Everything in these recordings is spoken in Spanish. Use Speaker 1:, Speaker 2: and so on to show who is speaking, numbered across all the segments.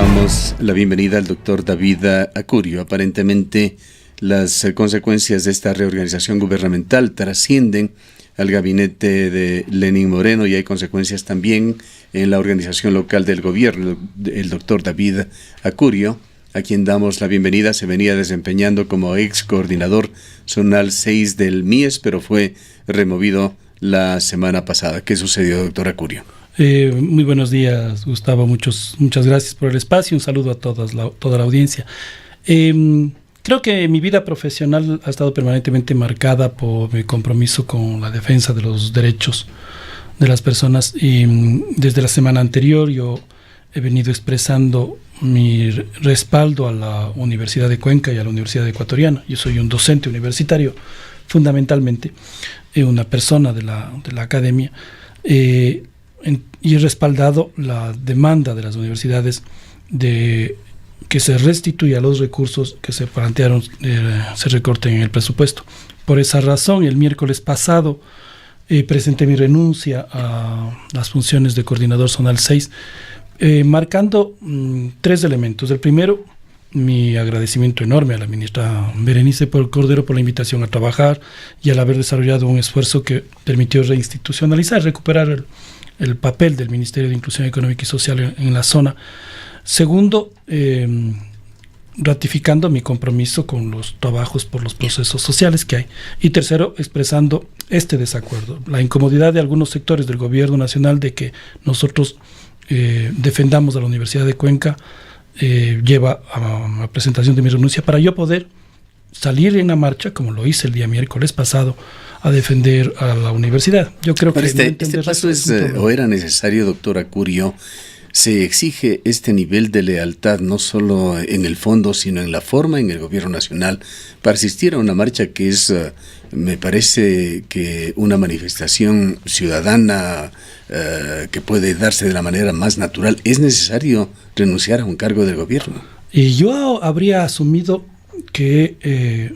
Speaker 1: damos la bienvenida al doctor David Acurio. Aparentemente, las consecuencias de esta reorganización gubernamental trascienden al gabinete de Lenín Moreno y hay consecuencias también en la organización local del gobierno. El doctor David Acurio, a quien damos la bienvenida, se venía desempeñando como ex coordinador zonal 6 del MIES, pero fue removido la semana pasada. ¿Qué sucedió, doctor Acurio?
Speaker 2: Muy buenos días, Gustavo. Muchas gracias por el espacio. Un saludo a toda la audiencia. Creo que mi vida profesional ha estado permanentemente marcada por mi compromiso con la defensa de los derechos de las personas. Y desde la semana anterior yo he venido expresando mi respaldo a la Universidad de Cuenca y a la Universidad Ecuatoriana. Yo soy un docente universitario, fundamentalmente, una persona de la academia. Y he respaldado la demanda de las universidades de que se restituya los recursos que se plantearon, se recorten en el presupuesto. Por esa razón, el miércoles pasado presenté mi renuncia a las funciones de coordinador zonal 6, marcando 3 elementos. El primero, mi agradecimiento enorme a la ministra Berenice Cordero por la invitación a trabajar y al haber desarrollado un esfuerzo que permitió reinstitucionalizar, recuperar el papel del Ministerio de Inclusión Económica y Social en la zona. Segundo, ratificando mi compromiso con los trabajos por los procesos sociales que hay. Y tercero, expresando este desacuerdo, la incomodidad de algunos sectores del gobierno nacional de que nosotros defendamos a la Universidad de Cuenca, lleva a la presentación de mi renuncia para yo poder salir en la marcha, como lo hice el día miércoles pasado, a defender a la universidad. Yo creo que
Speaker 1: este paso es o era necesario, doctor Acurio. Se exige este nivel de lealtad no solo en el fondo, sino en la forma en el gobierno nacional para asistir a una marcha que es, me parece que una manifestación ciudadana que puede darse de la manera más natural. ¿Es necesario renunciar a un cargo del gobierno?
Speaker 2: Y yo habría asumido que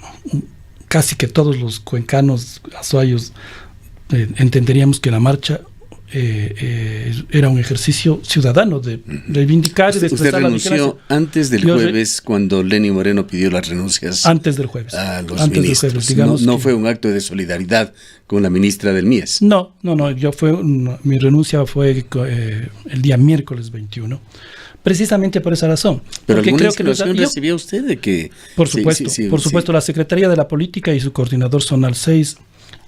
Speaker 2: casi que todos los cuencanos, azuayos, entenderíamos que la marcha era un ejercicio ciudadano de reivindicar y de expresar la vigencia.
Speaker 1: ¿Usted renunció antes del jueves cuando Lenín Moreno pidió las renuncias?
Speaker 2: Antes del jueves.
Speaker 1: A los ministros. No fue un acto de solidaridad con la ministra del MIES.
Speaker 2: No. Mi renuncia fue el día miércoles 21. Precisamente por esa razón.
Speaker 1: Pero alguna insinuación recibía usted de que...
Speaker 2: Por supuesto, la Secretaría de la Política y su coordinador zonal 6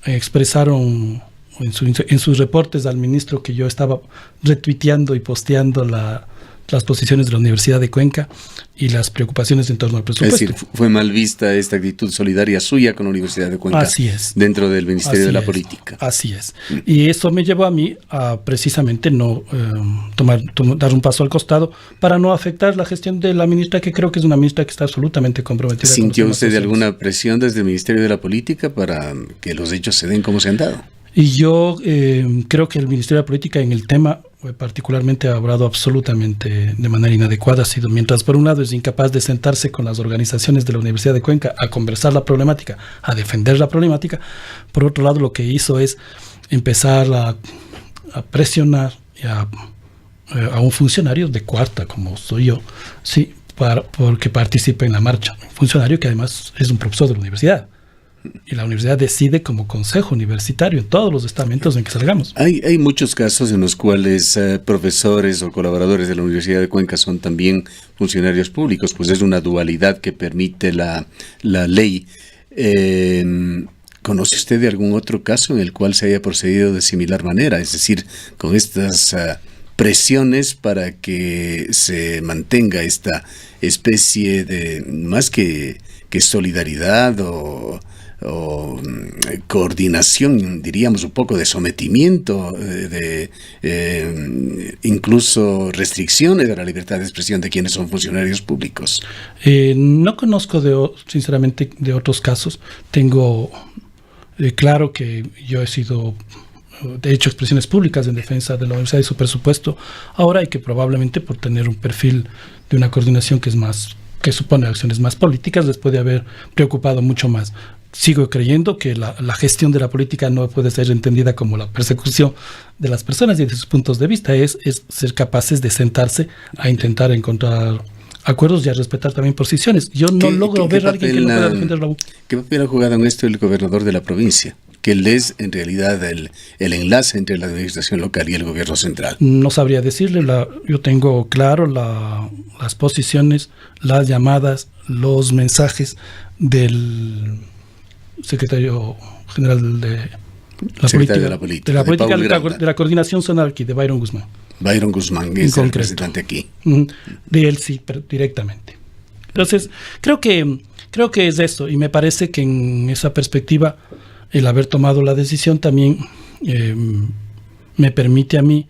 Speaker 2: expresaron en sus reportes al ministro que yo estaba retuiteando y posteando las posiciones de la Universidad de Cuenca y las preocupaciones en torno al presupuesto.
Speaker 1: Es decir, fue mal vista esta actitud solidaria suya con la Universidad de Cuenca.
Speaker 2: Así es.
Speaker 1: Dentro del Ministerio de la Política.
Speaker 2: Así es. Y eso me llevó a mí a precisamente no dar un paso al costado para no afectar la gestión de la ministra, que creo que es una ministra que está absolutamente comprometida.
Speaker 1: ¿Sintió usted de alguna presión desde el Ministerio de la Política para que los hechos se den como se han dado?
Speaker 2: Y yo creo que el Ministerio de la Política en el tema particularmente ha obrado absolutamente de manera inadecuada. Ha sido, mientras por un lado es incapaz de sentarse con las organizaciones de la Universidad de Cuenca a conversar la problemática, a defender la problemática, por otro lado lo que hizo es empezar a presionar a un funcionario de cuarta, como soy yo, sí, porque participe en la marcha. Un funcionario que además es un profesor de la universidad. Y la universidad decide como consejo universitario en todos los estamentos en que salgamos.
Speaker 1: Hay muchos casos en los cuales profesores o colaboradores de la Universidad de Cuenca son también funcionarios públicos, pues es una dualidad que permite la ley. ¿Conoce usted de algún otro caso en el cual se haya procedido de similar manera? Es decir, con estas presiones para que se mantenga esta especie de, más que solidaridad o coordinación, diríamos un poco de sometimiento, incluso restricciones a la libertad de expresión de quienes son funcionarios públicos.
Speaker 2: No conozco sinceramente de otros casos. Tengo claro que yo he hecho expresiones públicas en defensa de la universidad y su presupuesto ahora, y que probablemente por tener un perfil de una coordinación que supone acciones más políticas les puede haber preocupado mucho más. sigo creyendo que la gestión de la política no puede ser entendida como la persecución de las personas y de sus puntos de vista, es ser capaces de sentarse a intentar encontrar acuerdos y a respetar también posiciones. Yo no logro ver a alguien que no pueda defender la U.
Speaker 1: ¿Qué papel ha jugado en esto el gobernador de la provincia? Que él es en realidad el enlace entre la administración local y el gobierno central.
Speaker 2: No sabría decirle, yo tengo claro las posiciones, las llamadas, los mensajes del secretario general de la política de la coordinación zonal aquí, de Byron Guzmán.
Speaker 1: Byron Guzmán es el representante aquí.
Speaker 2: De él sí, pero directamente. Entonces, creo que es eso, y me parece que en esa perspectiva el haber tomado la decisión también me permite a mí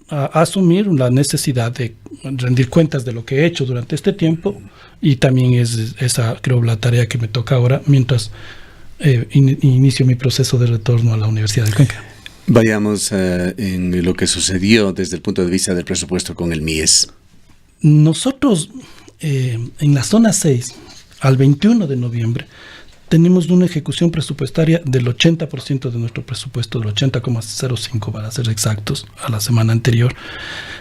Speaker 2: asumir la necesidad de rendir cuentas de lo que he hecho durante este tiempo, y también es esa, creo, la tarea que me toca ahora mientras inicio mi proceso de retorno a la Universidad de Cuenca.
Speaker 1: Vayamos en lo que sucedió desde el punto de vista del presupuesto con el MIES.
Speaker 2: Nosotros en la zona 6, al 21 de noviembre, tenemos una ejecución presupuestaria del 80% de nuestro presupuesto, del 80,05 para ser exactos, a la semana anterior.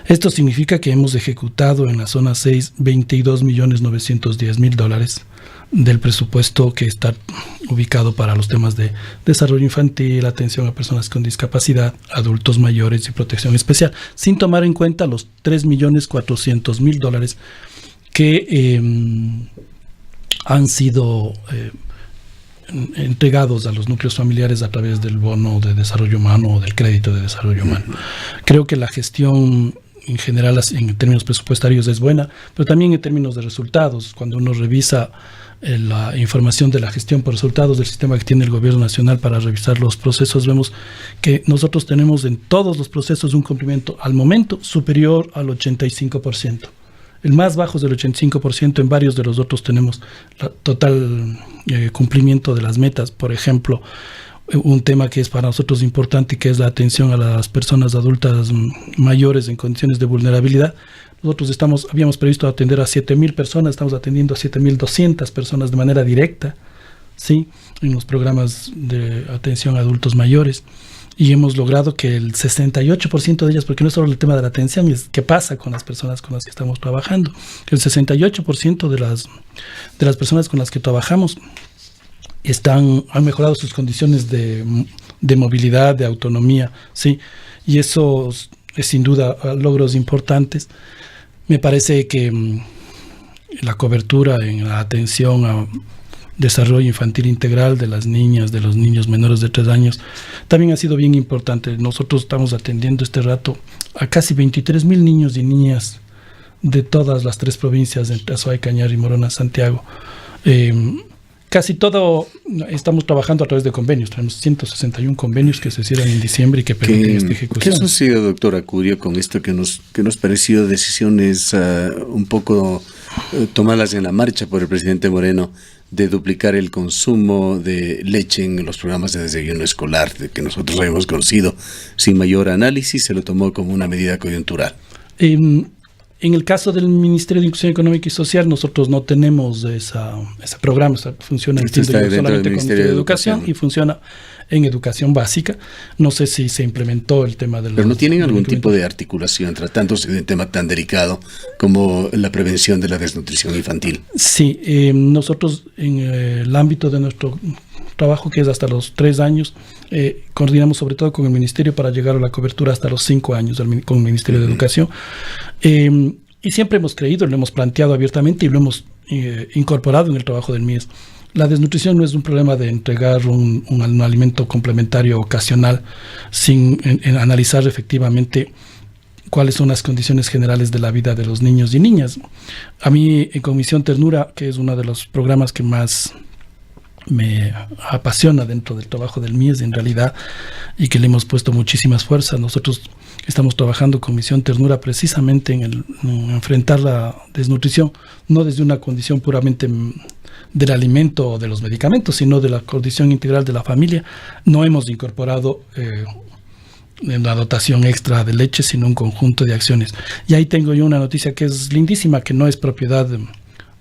Speaker 2: Esto significa que hemos ejecutado en la zona 6 $22.910.000 del presupuesto que está ubicado para los temas de desarrollo infantil, atención a personas con discapacidad, adultos mayores y protección especial, sin tomar en cuenta los $3.400.000 que han sido entregados a los núcleos familiares a través del bono de desarrollo humano o del crédito de desarrollo humano. Creo que la gestión en general en términos presupuestarios es buena, pero también en términos de resultados. Cuando uno revisa la información de la gestión por resultados del sistema que tiene el gobierno nacional para revisar los procesos, vemos que nosotros tenemos en todos los procesos un cumplimiento al momento superior al 85%. El más bajo es del 85%, en varios de los otros tenemos total cumplimiento de las metas. Por ejemplo, un tema que es para nosotros importante, que es la atención a las personas adultas mayores en condiciones de vulnerabilidad. Nosotros habíamos previsto atender a 7,000 personas, estamos atendiendo a 7,200 personas de manera directa, ¿sí?, en los programas de atención a adultos mayores. Y hemos logrado que el 68% de ellas, porque no es solo el tema de la atención, es qué pasa con las personas con las que estamos trabajando. El 68% de las personas con las que trabajamos han mejorado sus condiciones de movilidad, de autonomía, ¿sí? Y eso es sin duda logros importantes. Me parece que la cobertura en la atención a desarrollo infantil integral de las niñas, de los niños menores de 3 años, también ha sido bien importante. Nosotros estamos atendiendo este rato a casi 23,000 niños y niñas de todas las 3 provincias, entre Azuay, Cañar y Morona, Santiago. Casi todo estamos trabajando a través de convenios. Tenemos 161 convenios que se cierran en diciembre y que permiten esta ejecución.
Speaker 1: ¿Qué sucedió, doctor Acurio, con esto que nos pareció decisiones un poco tomadas en la marcha por el presidente Moreno, de duplicar el consumo de leche en los programas de desayuno escolar, de que nosotros habíamos conocido sin mayor análisis? Se lo tomó como una medida coyuntural.
Speaker 2: En el caso del Ministerio de Inclusión Económica y Social, nosotros no tenemos ese programa. Funciona solamente con el Ministerio de Educación y funciona en educación básica. No sé si se implementó el tema del...
Speaker 1: Pero no tienen algún tipo de articulación tratándose de un tema tan delicado como la prevención de la desnutrición infantil.
Speaker 2: Sí, nosotros en el ámbito de nuestro trabajo, que es hasta los 3 años, coordinamos sobre todo con el Ministerio para llegar a la cobertura hasta los 5 años con el Ministerio de Educación. Y siempre hemos creído, lo hemos planteado abiertamente y lo hemos incorporado en el trabajo del MIES. La desnutrición no es un problema de entregar un alimento complementario ocasional sin analizar efectivamente cuáles son las condiciones generales de la vida de los niños y niñas. A mí, en Comisión Ternura, que es uno de los programas que más me apasiona dentro del trabajo del MIES en realidad, y que le hemos puesto muchísimas fuerzas, nosotros estamos trabajando con Misión Ternura precisamente en enfrentar la desnutrición, no desde una condición puramente del alimento o de los medicamentos, sino de la condición integral de la familia. No hemos incorporado una dotación extra de leche, sino un conjunto de acciones. Y ahí tengo yo una noticia que es lindísima, que no es propiedad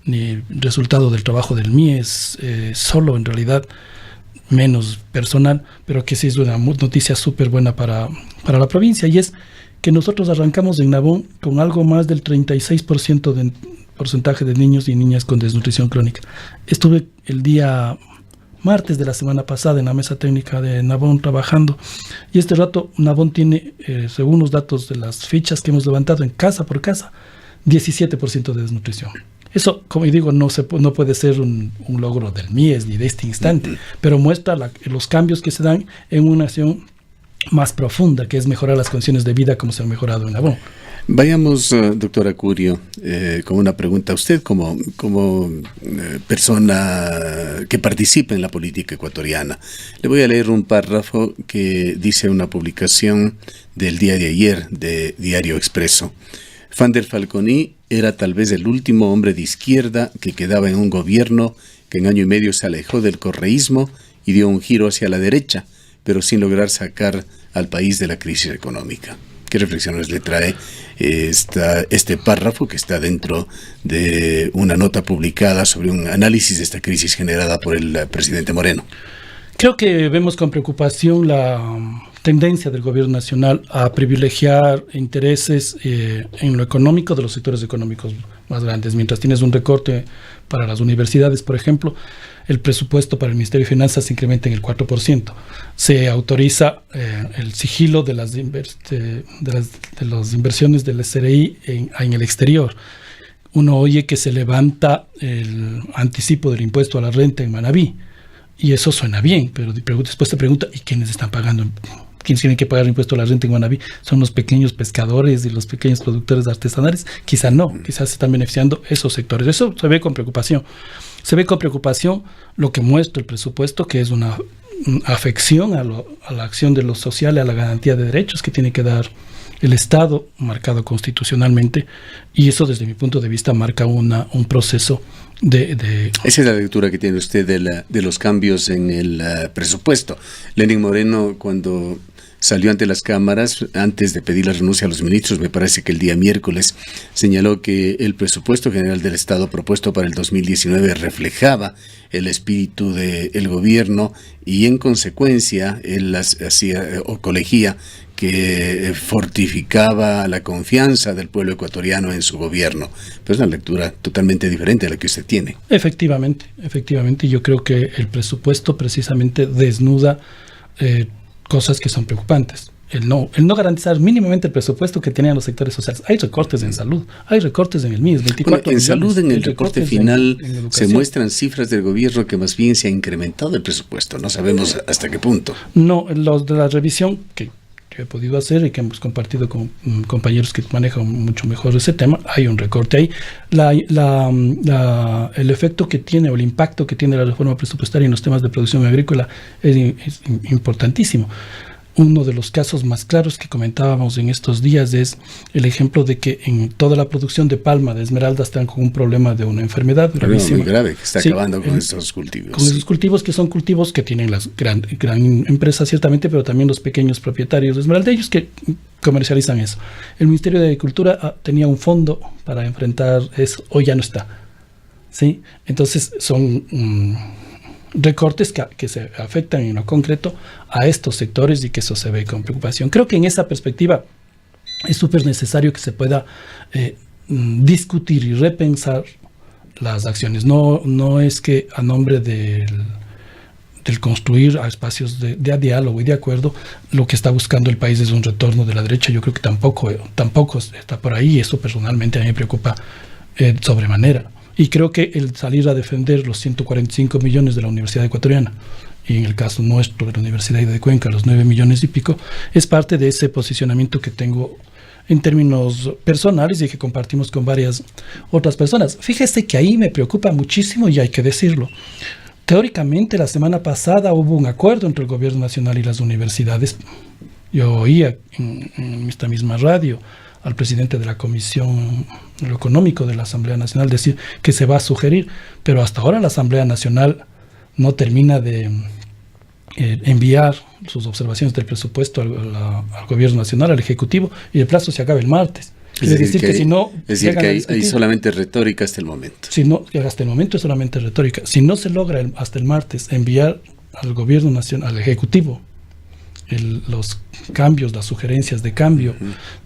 Speaker 2: ni resultado del trabajo del MIES, solo en realidad menos personal, pero que sí es una noticia súper buena para la provincia, y es que nosotros arrancamos en Nabón con algo más del 36% de porcentaje de niños y niñas con desnutrición crónica. Estuve el día martes de la semana pasada en la mesa técnica de Nabón trabajando, y este rato Nabón tiene, según los datos de las fichas que hemos levantado en casa por casa, 17% de desnutrición. Eso, como digo, no puede ser un logro del MIES ni de este instante, pero muestra los cambios que se dan en una acción más profunda, que es mejorar las condiciones de vida como se han mejorado en Nabón.
Speaker 1: Vayamos, doctor Acurio, con una pregunta. Usted como persona que participa en la política ecuatoriana, le voy a leer un párrafo que dice una publicación del día de ayer de Diario Expreso. Fander Falconi era tal vez el último hombre de izquierda que quedaba en un gobierno que en año y medio se alejó del correísmo y dio un giro hacia la derecha, pero sin lograr sacar al país de la crisis económica. ¿Qué reflexiones le trae este párrafo que está dentro de una nota publicada sobre un análisis de esta crisis generada por el presidente Moreno?
Speaker 2: Creo que vemos con preocupación la tendencia del gobierno nacional a privilegiar intereses en lo económico de los sectores económicos más grandes. Mientras tienes un recorte para las universidades, por ejemplo, el presupuesto para el Ministerio de Finanzas se incrementa en el 4%. Se autoriza el sigilo de las inversiones del SRI en el exterior. Uno oye que se levanta el anticipo del impuesto a la renta en Manabí, y eso suena bien, pero después te pregunta, ¿y quiénes están pagando? ¿Quiénes tienen que pagar el impuesto a la renta en Manabí? ¿Son los pequeños pescadores y los pequeños productores artesanales? Quizá no, quizás se están beneficiando esos sectores. Eso se ve con preocupación. Se ve con preocupación lo que muestra el presupuesto, que es una afección a la acción de lo social, a la garantía de derechos que tiene que dar el Estado, marcado constitucionalmente, y eso desde mi punto de vista marca un proceso de...
Speaker 1: Esa es la lectura que tiene usted de los cambios en el presupuesto. Lenín Moreno, cuando salió ante las cámaras, antes de pedir la renuncia a los ministros, me parece que el día miércoles, señaló que el presupuesto general del Estado propuesto para el 2019 reflejaba el espíritu del gobierno, y en consecuencia él hacía o colegía que fortificaba la confianza del pueblo ecuatoriano en su gobierno. Pero es una lectura totalmente diferente a la que usted tiene.
Speaker 2: Efectivamente, yo creo que el presupuesto precisamente desnuda cosas que son preocupantes. El no garantizar mínimamente el presupuesto que tenían los sectores sociales. Hay recortes en salud, hay recortes en el MIES, 24
Speaker 1: en
Speaker 2: millones,
Speaker 1: salud, en el recorte final,
Speaker 2: en
Speaker 1: se muestran cifras del gobierno que más bien se ha incrementado el presupuesto. No sabemos hasta qué punto.
Speaker 2: No, los de la revisión que he podido hacer y que hemos compartido con compañeros que manejan mucho mejor ese tema, hay un recorte ahí. El efecto que tiene o el impacto que tiene la reforma presupuestaria en los temas de producción agrícola es importantísimo. Uno de los casos más claros que comentábamos en estos días es el ejemplo de que en toda la producción de palma, de esmeralda, están con un problema de una enfermedad gravísima.
Speaker 1: Muy grave, que está acabando con estos cultivos.
Speaker 2: Con esos cultivos, que son cultivos que tienen las gran empresas ciertamente, pero también los pequeños propietarios de esmeraldellos que comercializan eso. El Ministerio de Agricultura tenía un fondo para enfrentar eso, hoy ya no está. ¿Sí? Entonces son recortes que se afectan en lo concreto a estos sectores, y que eso se ve con preocupación. Creo que en esa perspectiva es súper necesario que se pueda discutir y repensar las acciones. No es que a nombre del construir a espacios de diálogo y de acuerdo, lo que está buscando el país es un retorno de la derecha. Yo creo que tampoco está por ahí. Eso personalmente a mí me preocupa sobremanera. Y creo que el salir a defender los 145 millones de la Universidad Ecuatoriana, y en el caso nuestro de la Universidad de Cuenca, los 9 millones y pico, es parte de ese posicionamiento que tengo en términos personales y que compartimos con varias otras personas. Fíjese que ahí me preocupa muchísimo, y hay que decirlo. Teóricamente, la semana pasada hubo un acuerdo entre el gobierno nacional y las universidades. Yo oía en esta misma radio al presidente de la Comisión de lo Económico de la Asamblea Nacional decir que se va a sugerir, pero hasta ahora la Asamblea Nacional no termina de enviar sus observaciones del presupuesto al gobierno nacional, al Ejecutivo, y el plazo se acaba el martes. Quiere decir que si no...
Speaker 1: Es decir, que hay solamente retórica hasta el momento.
Speaker 2: Si no, hasta el momento es solamente retórica. Si no se logra hasta el martes enviar al gobierno nacional, al Ejecutivo, los cambios, las sugerencias de cambio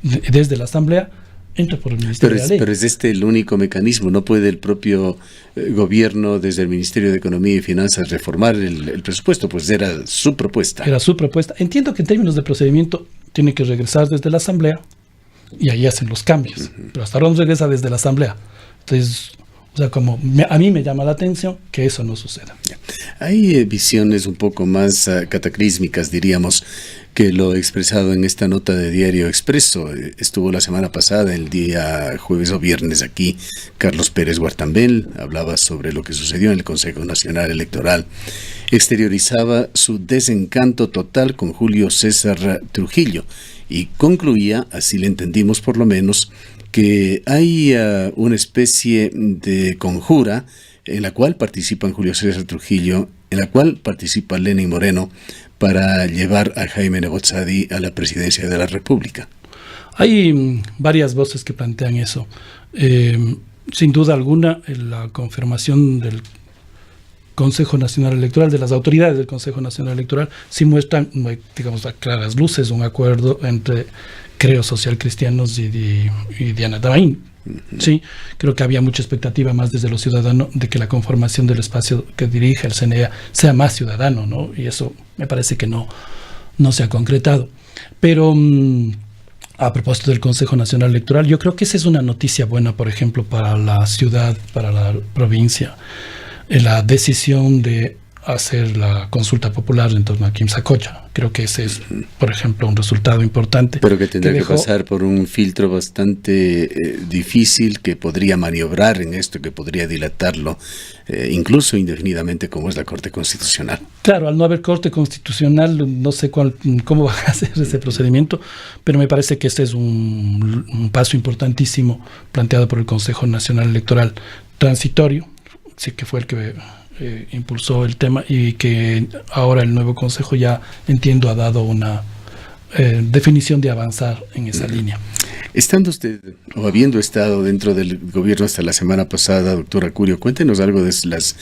Speaker 2: desde la Asamblea, entra por el Ministerio de la Ley.
Speaker 1: Pero es este el único mecanismo. ¿No puede el propio gobierno, desde el Ministerio de Economía y Finanzas, reformar el presupuesto? Pues era su propuesta.
Speaker 2: Era su propuesta. Entiendo que en términos de procedimiento tiene que regresar desde la Asamblea y ahí hacen los cambios. Pero hasta ahora no regresa desde la Asamblea. Entonces, o sea, a mí me llama la atención que eso no suceda.
Speaker 1: Hay visiones un poco más cataclísmicas, diríamos, que lo expresado en esta nota de Diario Expreso. Estuvo la semana pasada, el día jueves o viernes, aquí Carlos Pérez Guartambel hablaba sobre lo que sucedió en el Consejo Nacional Electoral. Exteriorizaba su desencanto total con Julio César Trujillo y concluía, así le entendimos por lo menos, que hay una especie de conjura en la cual participan Julio César Trujillo, en la cual participa Lenín Moreno para llevar a Jaime Nebot Sadi a la presidencia de la República.
Speaker 2: Hay varias voces que plantean eso. Sin duda alguna, la confirmación del Consejo Nacional Electoral, de las autoridades del Consejo Nacional Electoral, sí muestran, digamos, a claras luces un acuerdo entre, creo, socialcristianos y Diana Damaín. Sí, creo que había mucha expectativa más desde los ciudadanos de que la conformación del espacio que dirige el CNEA sea más ciudadano, ¿no? Y eso me parece que no se ha concretado. Pero a propósito del Consejo Nacional Electoral, yo creo que esa es una noticia buena, por ejemplo, para la ciudad, para la provincia. La decisión de hacer la consulta popular en torno a Quimsacocha. Creo que ese es, por ejemplo, un resultado importante.
Speaker 1: Pero que tendrá que pasar por un filtro bastante difícil, que podría maniobrar en esto, que podría dilatarlo, incluso indefinidamente, como es la Corte Constitucional.
Speaker 2: Claro, al no haber Corte Constitucional, no sé cómo va a ser ese procedimiento, pero me parece que ese es un paso importantísimo planteado por el Consejo Nacional Electoral transitorio, sí, que fue el que impulsó el tema, y que ahora el nuevo consejo, ya entiendo, ha dado una definición de avanzar en esa línea.
Speaker 1: Estando usted, o habiendo estado dentro del gobierno hasta la semana pasada, doctor Acurio, cuéntenos algo de las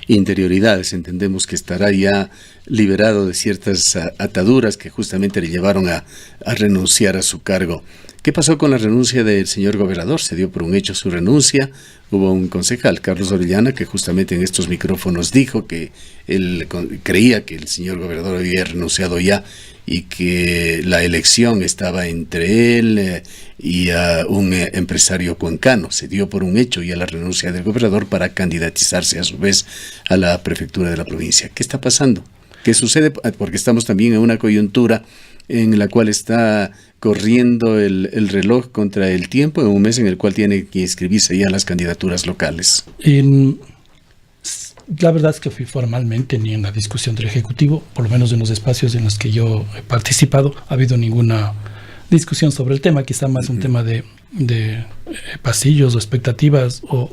Speaker 1: interioridades. Entendemos que estará ya liberado de ciertas ataduras que justamente le llevaron a renunciar a su cargo. ¿Qué pasó con la renuncia del señor gobernador? ¿Se dio por un hecho su renuncia? Hubo un concejal, Carlos Orellana, que justamente en estos micrófonos dijo que él creía que el señor gobernador había renunciado ya y que la elección estaba entre él y un empresario cuencano. Se dio por un hecho ya la renuncia del gobernador para candidatizarse a su vez a la prefectura de la provincia. ¿Qué está pasando? ¿Qué sucede? Porque estamos también en una coyuntura en la cual está corriendo el reloj contra el tiempo, en un mes en el cual tiene que inscribirse ya las candidaturas locales.
Speaker 2: La verdad es que fui formalmente ni en la discusión del Ejecutivo, por lo menos en los espacios en los que yo he participado, ha habido ninguna discusión sobre el tema, quizá más un tema de pasillos o expectativas o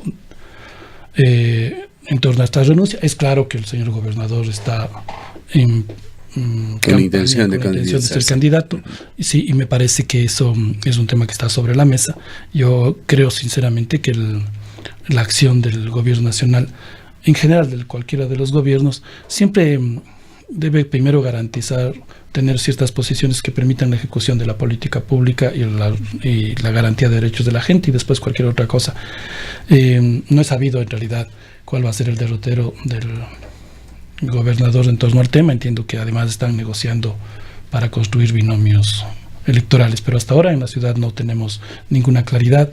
Speaker 2: en torno a esta renuncia. Es claro que el señor gobernador está
Speaker 1: con intención de
Speaker 2: ser candidato. Sí, y me parece que eso es un tema que está sobre la mesa. Yo creo sinceramente que la acción del gobierno nacional, en general de cualquiera de los gobiernos, siempre debe primero garantizar tener ciertas posiciones que permitan la ejecución de la política pública y la garantía de derechos de la gente, y después cualquier otra cosa. No he sabido en realidad cuál va a ser el derrotero del gobernador en torno al tema. Entiendo que además están negociando para construir binomios electorales, pero hasta ahora en la ciudad no tenemos ninguna claridad,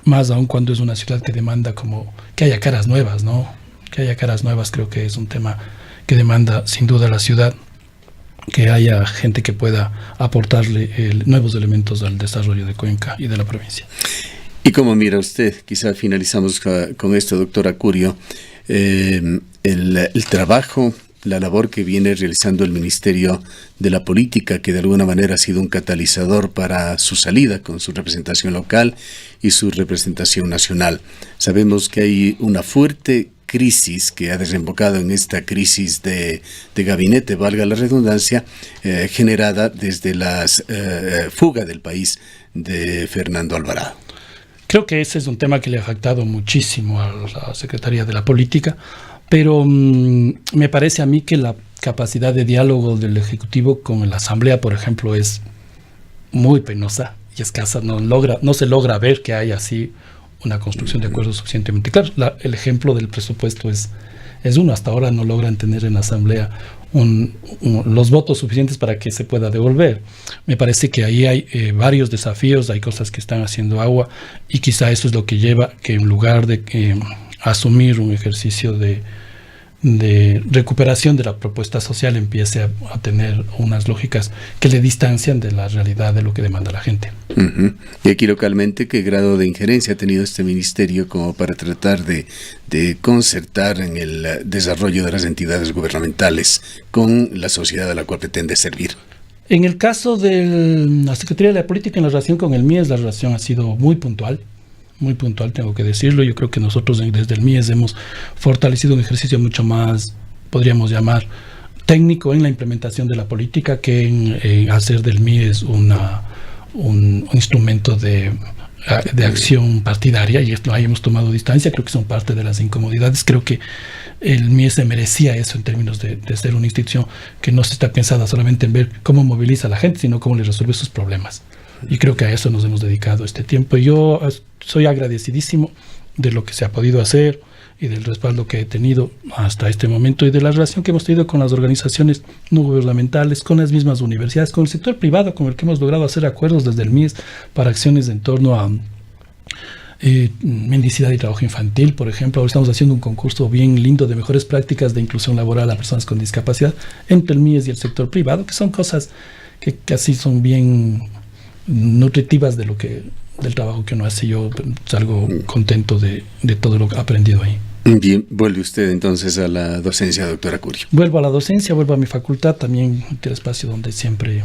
Speaker 2: más aún cuando es una ciudad que demanda como que haya caras nuevas, ¿no? Que haya caras nuevas. Creo que es un tema que demanda sin duda la ciudad, que haya gente que pueda aportarle nuevos elementos al desarrollo de Cuenca y de la provincia.
Speaker 1: ¿Y cómo mira usted? Quizá finalizamos con esto, doctor Acurio. El trabajo, la labor que viene realizando el Ministerio de la Política, que de alguna manera ha sido un catalizador para su salida, con su representación local y su representación nacional. Sabemos que hay una fuerte crisis que ha desembocado en esta crisis de gabinete, valga la redundancia, generada desde la fuga del país de Fernando Alvarado.
Speaker 2: Creo que ese es un tema que le ha afectado muchísimo a la Secretaría de la Política, pero me parece a mí que la capacidad de diálogo del Ejecutivo con la Asamblea, por ejemplo, es muy penosa y escasa. No se logra ver que haya así una construcción de acuerdos suficientemente claros. El ejemplo del presupuesto es uno. Hasta ahora no logran tener en la Asamblea los votos suficientes para que se pueda devolver. Me parece que ahí hay varios desafíos, hay cosas que están haciendo agua, y quizá eso es lo que lleva que en lugar de asumir un ejercicio de recuperación de la propuesta social, empiece a tener unas lógicas que le distancian de la realidad de lo que demanda la gente.
Speaker 1: Uh-huh. Y aquí localmente, ¿qué grado de injerencia ha tenido este ministerio como para tratar de concertar en el desarrollo de las entidades gubernamentales con la sociedad a la cual pretende servir?
Speaker 2: En el caso de la Secretaría de la Política, en la relación con el MIES, la relación ha sido muy puntual, tengo que decirlo. Yo creo que nosotros desde el MIES hemos fortalecido un ejercicio mucho más, podríamos llamar, técnico en la implementación de la política, que en hacer del MIES un instrumento de acción partidaria, y esto ahí hemos tomado distancia. Creo que son parte de las incomodidades. Creo que el MIES se merecía eso en términos de ser una institución que no se está pensada solamente en ver cómo moviliza a la gente, sino cómo le resuelve sus problemas. Y creo que a eso nos hemos dedicado este tiempo. Y yo soy agradecidísimo de lo que se ha podido hacer y del respaldo que he tenido hasta este momento, y de la relación que hemos tenido con las organizaciones no gubernamentales, con las mismas universidades, con el sector privado, con el que hemos logrado hacer acuerdos desde el MIES para acciones en torno a mendicidad y trabajo infantil, por ejemplo. Ahora estamos haciendo un concurso bien lindo de mejores prácticas de inclusión laboral a personas con discapacidad entre el MIES y el sector privado, que son cosas que casi son bien nutritivas del trabajo que uno hace. Yo salgo contento de todo lo aprendido ahí.
Speaker 1: Bien, vuelve usted entonces a la docencia, doctora Curio.
Speaker 2: Vuelvo a la docencia, vuelvo a mi facultad, también el espacio donde siempre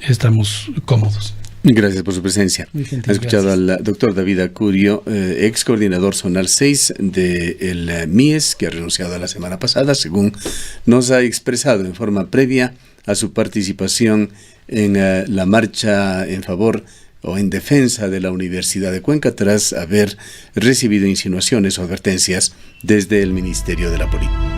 Speaker 2: estamos cómodos.
Speaker 1: Gracias por su presencia. Ha escuchado al doctor David Acurio, ex coordinador zonal 6 del MIES, que ha renunciado la semana pasada, según nos ha expresado en forma previa a su participación en la marcha en favor o en defensa de la Universidad de Cuenca, tras haber recibido insinuaciones o advertencias desde el Ministerio de la Política.